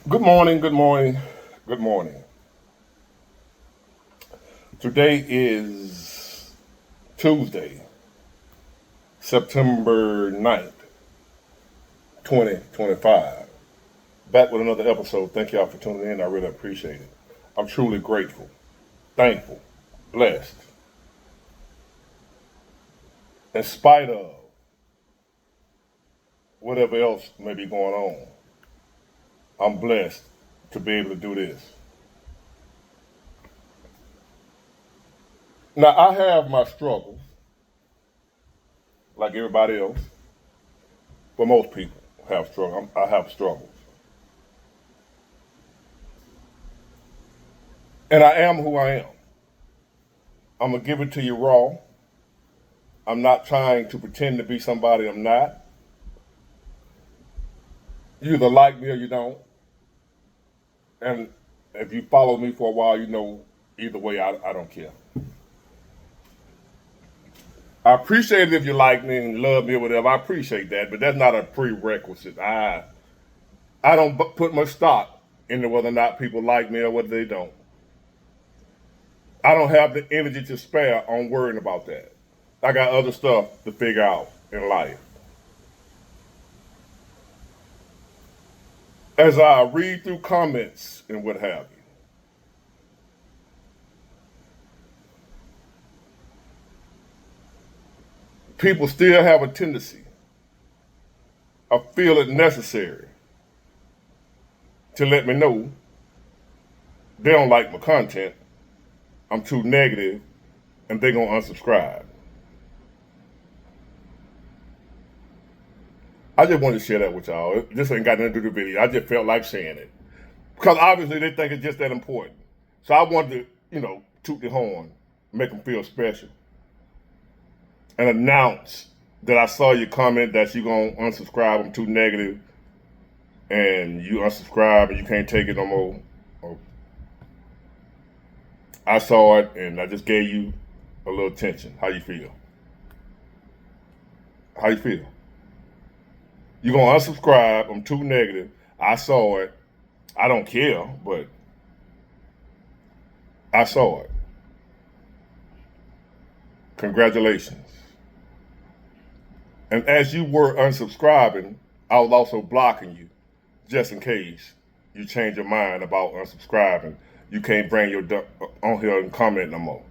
Good morning, good morning, good morning. Today is Tuesday, September 9th, 2025. Back with another episode. Thank y'all for tuning in. I really appreciate it. I'm truly grateful, thankful, blessed. In spite of whatever else may be going on, I'm blessed to be able to do this. Now, I have my struggles, like everybody else, but most people have struggles. I have struggles. And I am who I am. I'm going to give it to you raw. I'm not trying to pretend to be somebody I'm not. You either like me or you don't. And if you follow me for a while, you know either way, I don't care. I appreciate it if you like me and love me or whatever. I appreciate that, but that's not a prerequisite. I don't put much stock into whether or not people like me or whether they don't. I don't have the energy to spare on worrying about that. I got other stuff to figure out in life. As I read through comments and what have you, people still have a tendency of feeling necessary to let me know they don't like my content, I'm too negative, and they're gonna unsubscribe. I just wanted to share that with y'all. This ain't got nothing to do with the video. I just felt like saying it. Because obviously they think it's just that important. So I wanted to, toot the horn, make them feel special, and announce that I saw your comment that you're gonna unsubscribe, I'm too negative, and you unsubscribe and you can't take it no more. I saw it and I just gave you a little attention. How you feel? How you feel? You're gonna unsubscribe. I'm too negative. I saw it. I don't care, but I saw it. Congratulations. And as you were unsubscribing, I was also blocking you, just in case you change your mind about unsubscribing. You can't bring your on here and comment no more.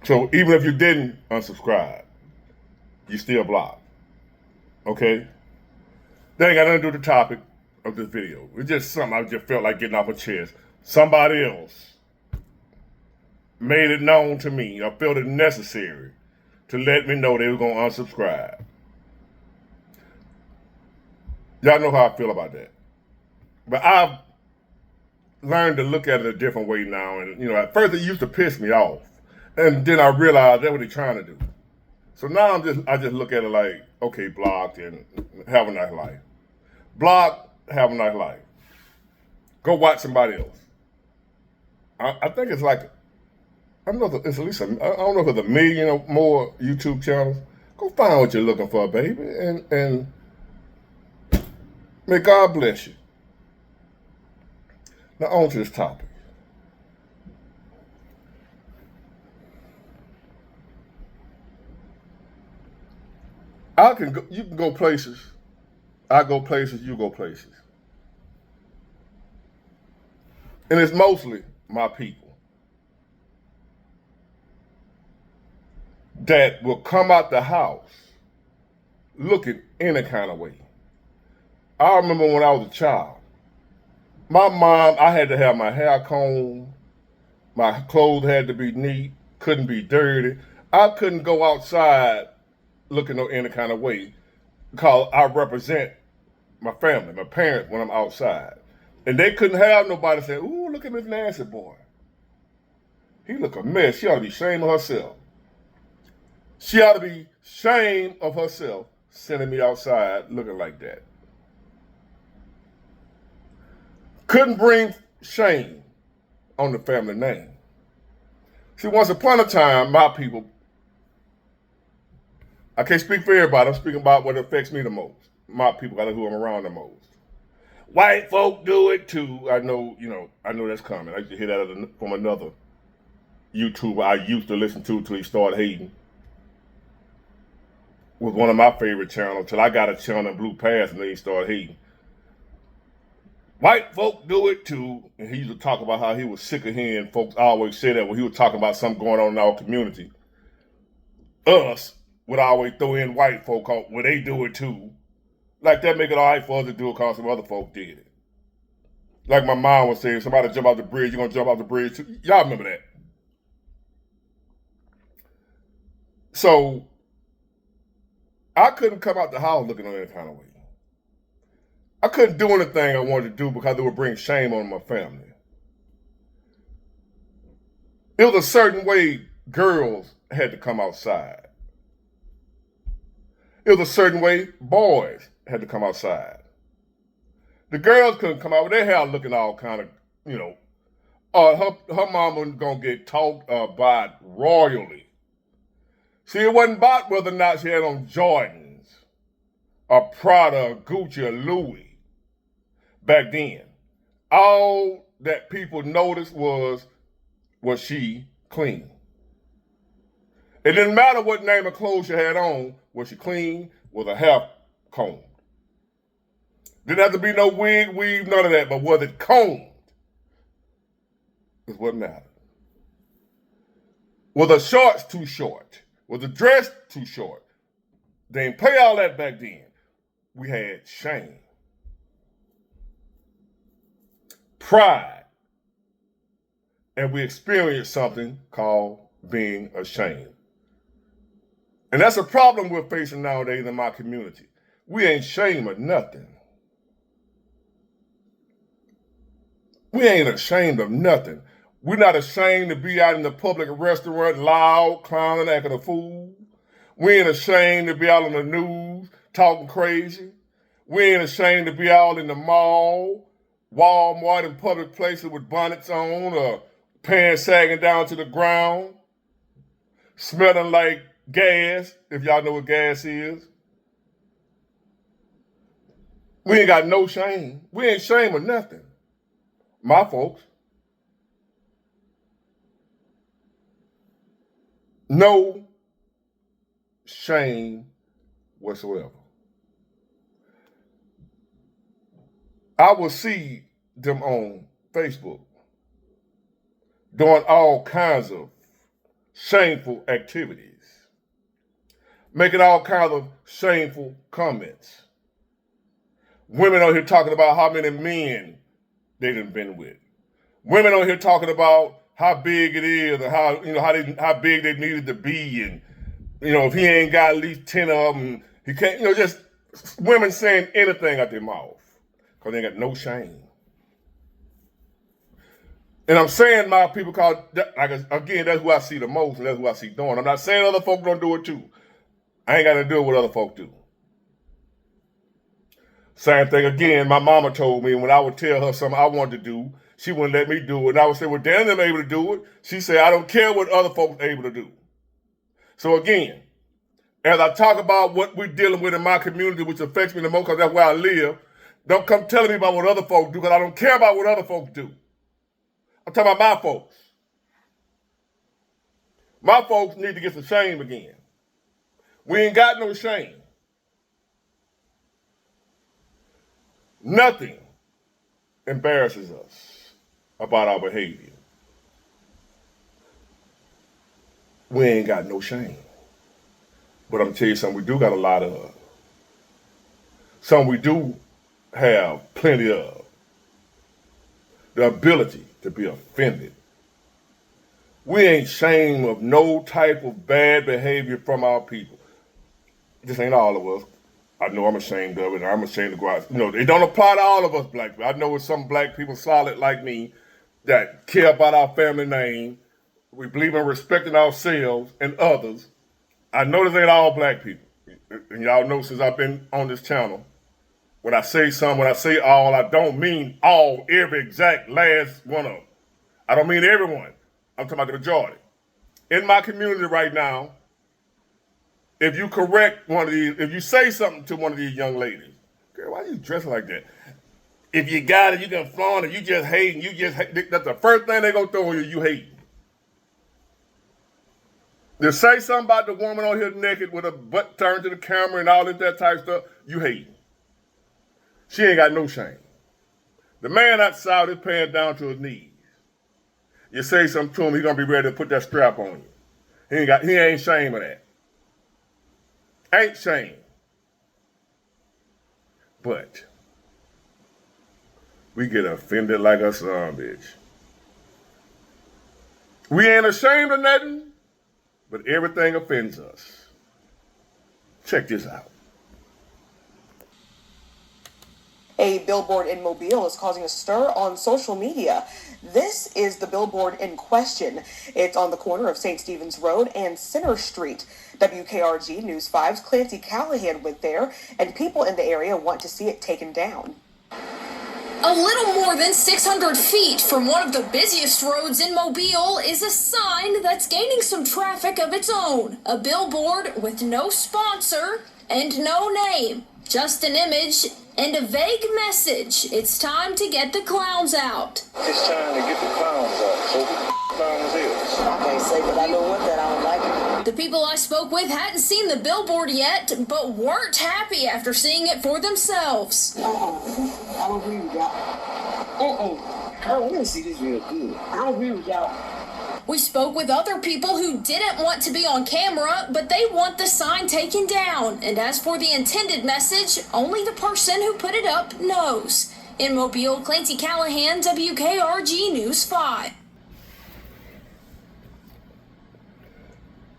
So even if you didn't unsubscribe, you still blocked. Okay? That ain't got nothing to do with the topic of this video. It's just something I just felt like getting off my chest. Somebody else made it known to me or felt it necessary to let me know they were going to unsubscribe. Y'all know how I feel about that. But I've learned to look at it a different way now. And, at first it used to piss me off. And then I realized that's what they're trying to do. So now I just look at it like, okay, blocked and have a nice life. Block, have a nice life. Go watch somebody else. I think it's like, I don't know if it's at least, I don't know if it's a million or more YouTube channels. Go find what you're looking for, baby, and may God bless you. Now on to this topic. You can go places. I go places, you go places. And it's mostly my people that will come out the house looking any kind of way. I remember when I was a child, my mom, I had to have my hair combed, my clothes had to be neat, couldn't be dirty. I couldn't go outside looking any kind of way because I represent my family, my parents when I'm outside. And they couldn't have nobody say, ooh, look at Miss Nancy boy. He look a mess. She ought to be ashamed of herself. She ought to be ashamed of herself sending me outside looking like that. Couldn't bring shame on the family name. See, once upon a time, my people, I can't speak for everybody, I'm speaking about what affects me the most. My people, who I'm around the most. White folk do it too. I know that's coming. I used to hear that from another YouTuber I used to listen to till he started hating. Was one of my favorite channels till I got a channel and blew past and then he started hating. White folk do it too. And he used to talk about how he was sick of hearing folks always say that when he was talking about something going on in our community. Us would always throw in white folk when they do it too. Like that make it all right for us to do it because some other folk did it. Like my mom was saying, somebody jump off the bridge, you're going to jump off the bridge too. Y'all remember that. So I couldn't come out the house looking on any kind of way. I couldn't do anything I wanted to do because it would bring shame on my family. It was a certain way girls had to come outside. It was a certain way boys had to come outside. The girls couldn't come out with their hair looking all kind of, her mama was going to get talked about royally. See, it wasn't about whether or not she had on Jordans or Prada or Gucci or Louis back then. All that people noticed was she clean? It didn't matter what name of clothes she had on. Was she clean? Was her hair combed? Didn't have to be no wig, weave, none of that, but was it combed? Is what mattered. Was the shorts too short? Was the dress too short? They didn't pay all that back then. We had shame. Pride. And we experienced something called being ashamed. And that's a problem we're facing nowadays in my community. We ain't ashamed of nothing. We ain't ashamed of nothing. We're not ashamed to be out in the public restaurant loud, clowning, acting a fool. We ain't ashamed to be out on the news talking crazy. We ain't ashamed to be out in the mall, Walmart, and public places with bonnets on or pants sagging down to the ground, smelling like gas, if y'all know what gas is. We ain't got no shame. We ain't ashamed of nothing. My folks. No shame whatsoever. I will see them on Facebook doing all kinds of shameful activities, making all kinds of shameful comments. Women out here talking about how many men they done been with. Women out here talking about how big it is and how big they needed to be, and if he ain't got at least 10 of them, he can't. Just women saying anything out their mouth because they ain't got no shame. And I'm saying my people, because again, that's who I see the most, and that's who I see doing. I'm not saying other folk don't do it too. I ain't got to do what other folk do. Same thing again, my mama told me when I would tell her something I wanted to do, she wouldn't let me do it. And I would say, well, Dan them able to do it. She said, I don't care what other folks are able to do. So again, as I talk about what we're dealing with in my community, which affects me the most because that's where I live, don't come telling me about what other folks do because I don't care about what other folks do. I'm talking about my folks. My folks need to get some shame again. We ain't got no shame. Nothing embarrasses us about our behavior. We ain't got no shame. But I'm going to tell you something we do got a lot of. Something we do have plenty of. The ability to be offended. We ain't ashamed of no type of bad behavior from our people. This ain't all of us. I know I'm ashamed of it, and I'm ashamed to go out. It don't apply to all of us black people. I know it's some black people solid like me that care about our family name. We believe in respecting ourselves and others. I know this ain't all black people. And y'all know since I've been on this channel, when I say all, I don't mean all, every exact last one of them. I don't mean everyone. I'm talking about the majority. In my community right now, if you correct one of these, if you say something to one of these young ladies, girl, why are you dressing like that? If you got it, you can flaunt it. You just hating. That's the first thing they gonna throw on you. You hating. To say something about the woman on here naked with her butt turned to the camera and all that type of stuff, you hating. She ain't got no shame. The man outside is paying down to his knees. You say something to him, he's gonna be ready to put that strap on you. He ain't ashamed of that. Ain't shame. But we get offended like a son, bitch. We ain't ashamed of nothing, but everything offends us. Check this out. A billboard in Mobile is causing a stir on social media. This is the billboard in question. It's on the corner of St. Stephen's Road and Center Street. WKRG News 5's Clancy Callahan went there, and people in the area want to see it taken down. A little more than 600 feet from one of the busiest roads in Mobile is a sign that's gaining some traffic of its own. A billboard with no sponsor and no name, just an image and a vague message. It's time to get the clowns out. It's time to get the clowns out. So who the clowns is? I can't say, but I know one that I don't like it. The people I spoke with hadn't seen the billboard yet, but weren't happy after seeing it for themselves. I don't agree with y'all. I don't want to see this real good. I don't agree with y'all. We spoke with other people who didn't want to be on camera, but they want the sign taken down. And as for the intended message, only the person who put it up knows. In Mobile, Clancy Callahan, WKRG News 5.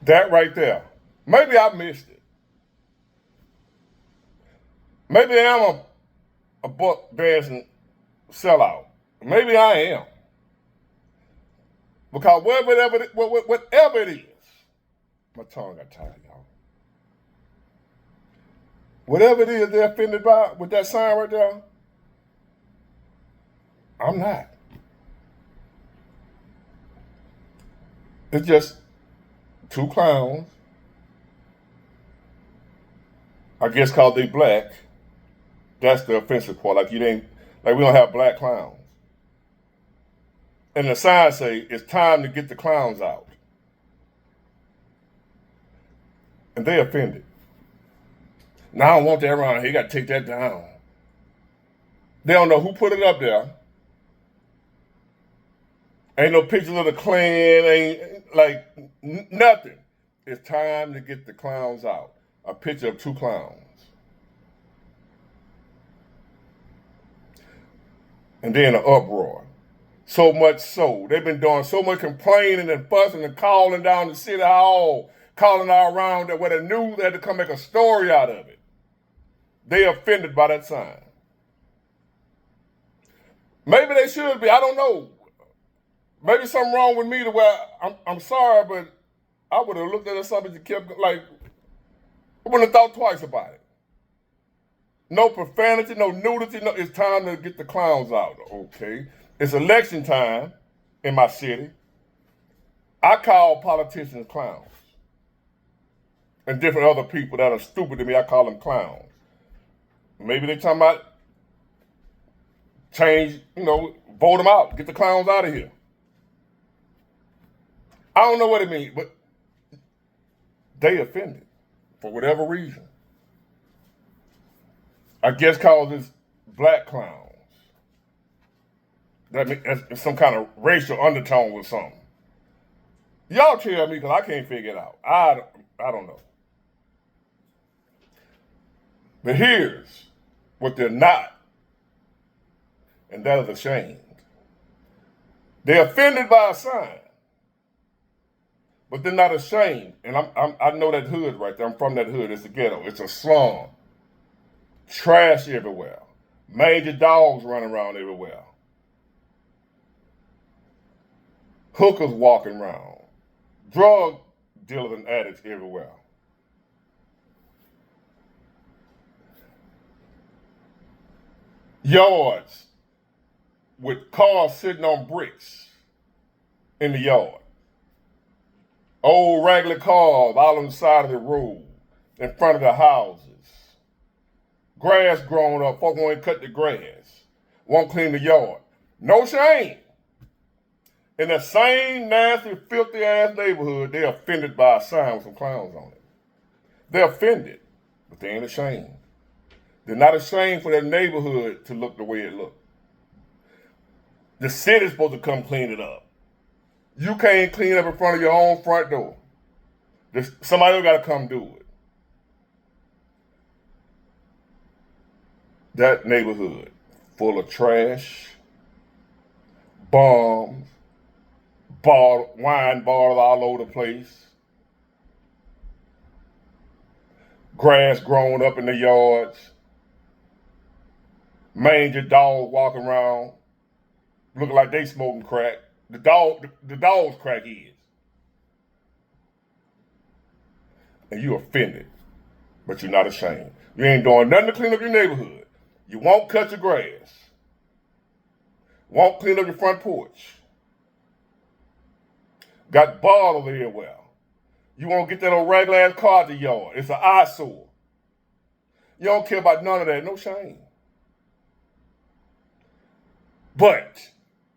That right there. Maybe I missed it. Maybe I'm a buck dancing sellout. Maybe I am. Because whatever it is, my tongue got tired, y'all. Whatever it is they're offended by with that sign right there, I'm not. It's just two clowns, I guess cause they black. That's the offensive part. Like we don't have black clowns. And the sign say, it's time to get the clowns out. And they offended. Now I don't want that around here. You got to take that down. They don't know who put it up there. Ain't no pictures of the Klan. Ain't nothing. It's time to get the clowns out. A picture of two clowns. And then an uproar. So much so. They've been doing so much complaining and fussing and calling down the city hall, calling all around that where the news had to come make a story out of it. They offended by that sign. Maybe they should be. I don't know. Maybe something wrong with me to where I'm sorry, but I would have looked at it something and kept I wouldn't have thought twice about it. No profanity, no nudity, no, it's time to get the clowns out. Okay. It's election time in my city. I call politicians clowns. And different other people that are stupid to me, I call them clowns. Maybe they talking about change, vote them out, get the clowns out of here. I don't know what it means, but they offended for whatever reason. I guess cause it's black clowns. That's some kind of racial undertone with something. Y'all tell me because I can't figure it out. I don't know. But here's what they're not, and that is ashamed. They're offended by a sign, but they're not ashamed. And I know that hood right there. I'm from that hood. It's a ghetto. It's a slum. Trash everywhere. Major dogs running around everywhere. Hookers walking around. Drug dealers and addicts everywhere. Yards with cars sitting on bricks in the yard. Old regular cars all on the side of the road in front of the houses. Grass growing up, folk won't cut the grass. won't clean the yard. No shame. In the same nasty, filthy ass neighborhood, they're offended by a sign with some clowns on it. They're offended, but they ain't ashamed. They're not ashamed for their neighborhood to look the way it looks. The city's supposed to come clean it up. You can't clean up in front of your own front door. Somebody else got to come do it. That neighborhood full of trash, bombs, wine bottles all over the place, grass growing up in the yards, mangy dogs walking around looking like they smoking crack. The dog's crackheads. And you offended, but you're not ashamed. You ain't doing nothing to clean up your neighborhood. You won't cut your grass. Won't clean up your front porch. Got bottles everywhere. You won't get that old regular ass car out the yard. It's an eyesore. You don't care about none of that. No shame. But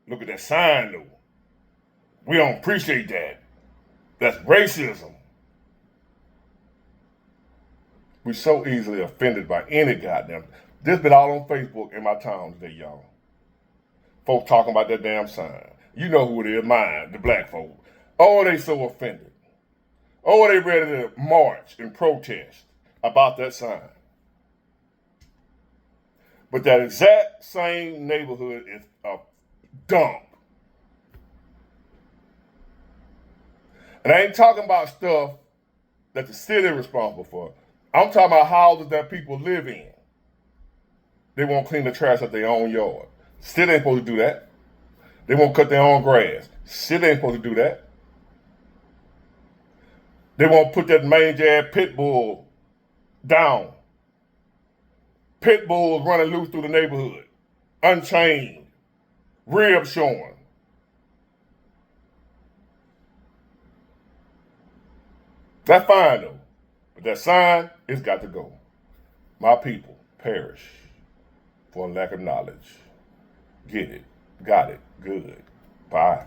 look at that sign though. We don't appreciate that. That's racism. We're so easily offended by any goddamn. This been all on Facebook in my town today, y'all. Folks talking about that damn sign. You know who it is, mine, the black folk. Oh, they so offended. Oh, they ready to march and protest about that sign. But that exact same neighborhood is a dump. And I ain't talking about stuff that the city is responsible for. I'm talking about houses that people live in. They won't clean the trash up their own yard. City ain't supposed to do that. They won't cut their own grass. City ain't supposed to do that. They won't put that mangy ass pit bull down. Pit bulls running loose through the neighborhood, unchained, ribs showing. That's fine though, but that sign, it's got to go. My people perish for lack of knowledge. Get it, got it, good. Bye.